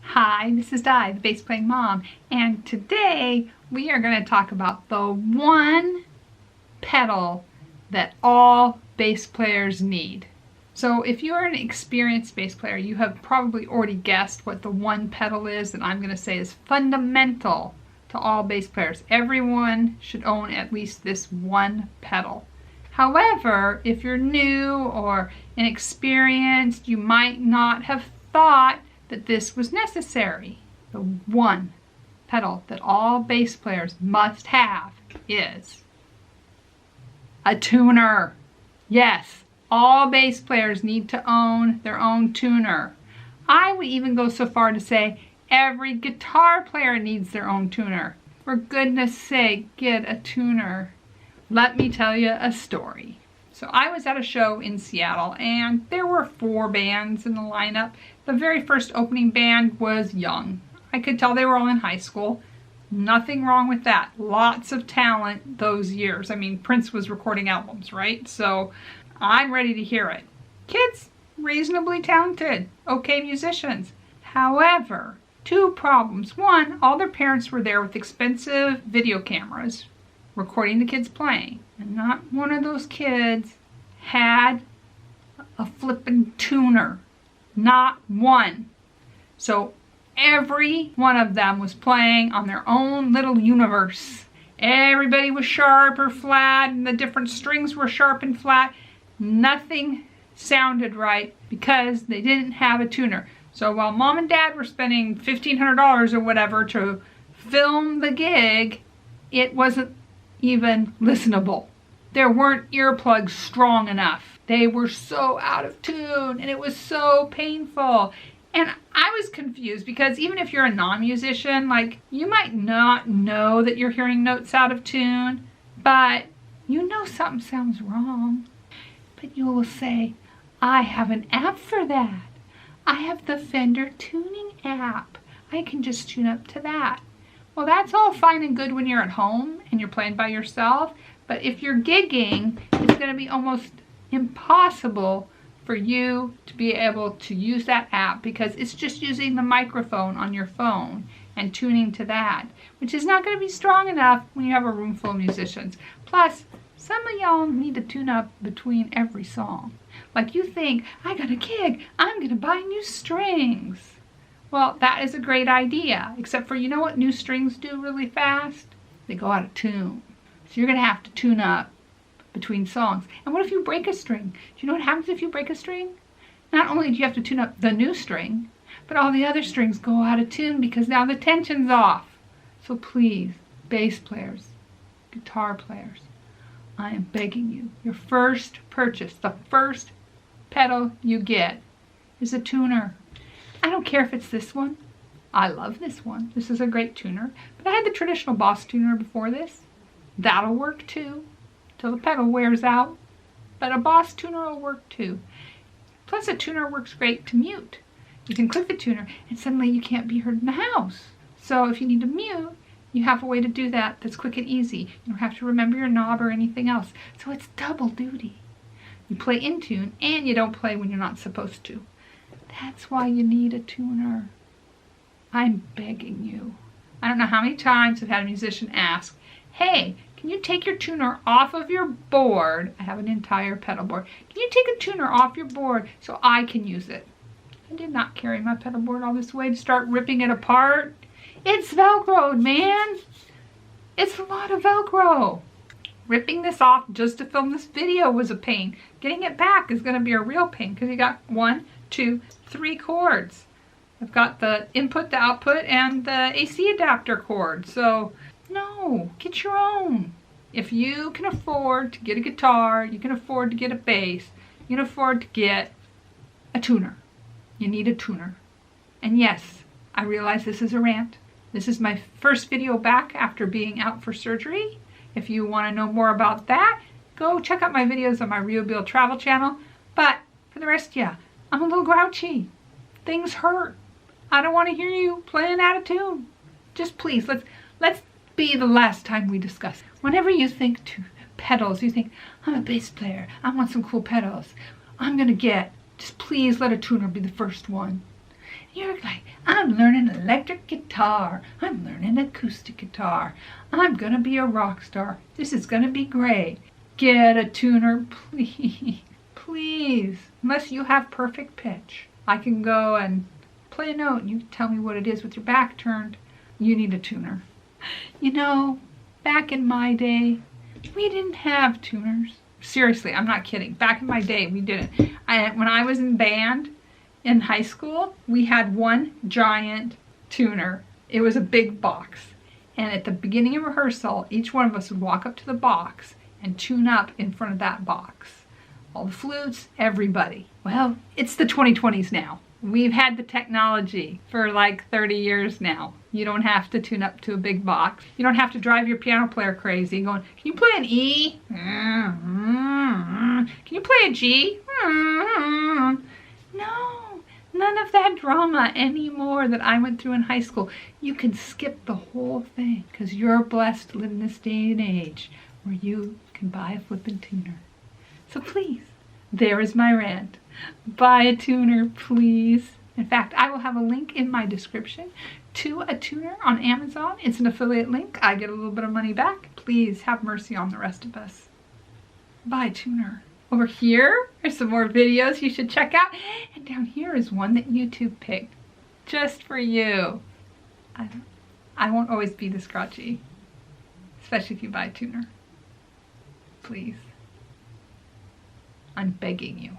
Hi, this is Di, the bass playing mom, and today we are going to talk about the one pedal that all bass players need. So if you are an experienced bass player, you have probably already guessed what the one pedal is that I'm going to say is fundamental to all bass players. Everyone should own at least this one pedal. However, if you're new or inexperienced, you might not have thought that this was necessary. The one pedal that all bass players must have is a tuner. Yes, all bass players need to own their own tuner. I would even go so far to say every guitar player needs their own tuner. For goodness sake, get a tuner. Let me tell you a story. So I was at a show in Seattle and there were 4 bands in the lineup. The very first opening band was young. I could tell they were all in high school. Nothing wrong with that. Lots of talent those years. I mean, Prince was recording albums, right? So I'm ready to hear it. Kids, reasonably talented, okay musicians. However, 2 problems. One, all their parents were there with expensive video cameras recording the kids playing. And not one of those kids had a flippin' tuner. Not one. So every one of them was playing on their own little universe. Everybody was sharp or flat, and the different strings were sharp and flat. Nothing sounded right because they didn't have a tuner. So while mom and dad were spending $1,500 or whatever to film the gig, it wasn't even listenable. There weren't earplugs strong enough. They were so out of tune and it was so painful. And I was confused because even if you're a non-musician, like, you might not know that you're hearing notes out of tune, but you know something sounds wrong. But you will say, I have an app for that. I have the Fender tuning app. I can just tune up to that. Well, that's all fine and good when you're at home and you're playing by yourself, but if you're gigging, it's going to be almost impossible for you to be able to use that app because it's just using the microphone on your phone and tuning to that, which is not going to be strong enough when you have a room full of musicians. Plus, some of y'all need to tune up between every song. Like, you think, I got a gig, I'm going to buy new strings. Well, that is a great idea, except for, you know what new strings do really fast? They go out of tune. So you're going to have to tune up between songs. And what if you break a string? Do you know what happens if you break a string? Not only do you have to tune up the new string, but all the other strings go out of tune because now the tension's off. So please, bass players, guitar players, I am begging you, your first purchase, the first pedal you get is a tuner. I don't care if it's this one. I love this one. This is a great tuner. But I had the traditional Boss tuner before this. That'll work too, till the pedal wears out. But a Boss tuner will work too. Plus a tuner works great to mute. You can click the tuner and suddenly you can't be heard in the house. So if you need to mute, you have a way to do that that's quick and easy. You don't have to remember your knob or anything else. So it's double duty. You play in tune and you don't play when you're not supposed to. That's why you need a tuner. I'm begging you. I don't know how many times I've had a musician ask, hey, can you take your tuner off of your board? I have an entire pedal board. Can you take a tuner off your board so I can use it? I did not carry my pedal board all this way to start ripping it apart. It's Velcroed, man. It's a lot of Velcro. Ripping this off just to film this video was a pain. Getting it back is going to be a real pain because you got 1, 2, 3 cords. I've got the input, the output, and the AC adapter cord. So, no, get your own. If you can afford to get a guitar, you can afford to get a bass, you can afford to get a tuner. You need a tuner. And yes, I realize this is a rant. This is my first video back after being out for surgery. If you want to know more about that, go check out my videos on my realbeal travel channel. But for the rest of you, I'm a little grouchy. Things hurt. I don't want to hear you playing out of tune. Just please, let's be the last time we discuss. Whenever you think to pedals, you think, I'm a bass player. I want some cool pedals. I'm going to get, just please let a tuner be the first one. You're like, I'm I'm learning electric guitar. I'm learning acoustic guitar. I'm gonna be a rock star. This is gonna be great. Get a tuner, please. Please. Unless you have perfect pitch. I can go and play a note and you tell me what it is with your back turned. You need a tuner. You know, back in my day, we didn't have tuners. Seriously, I'm not kidding. Back in my day, we didn't. When I was in band in high school, we had one giant tuner. It was a big box. And at the beginning of rehearsal, each one of us would walk up to the box and tune up in front of that box. All the flutes, everybody. Well, it's the 2020s now. We've had the technology for like 30 years now. You don't have to tune up to a big box. You don't have to drive your piano player crazy going, can you play an E? Can you play a G? No, none of that drama anymore that I went through in high school. You can skip the whole thing because you're blessed to live in this day and age where you can buy a flippin' tuner. So please, there is my rant. Buy a tuner, please. In fact, I will have a link in my description to a tuner on Amazon. It's an affiliate link. I get a little bit of money back. Please have mercy on the rest of us. Buy a tuner. Over here are some more videos you should check out. And down here is one that YouTube picked just for you. I won't always be this grouchy, especially if you buy a tuner. Please. I'm begging you.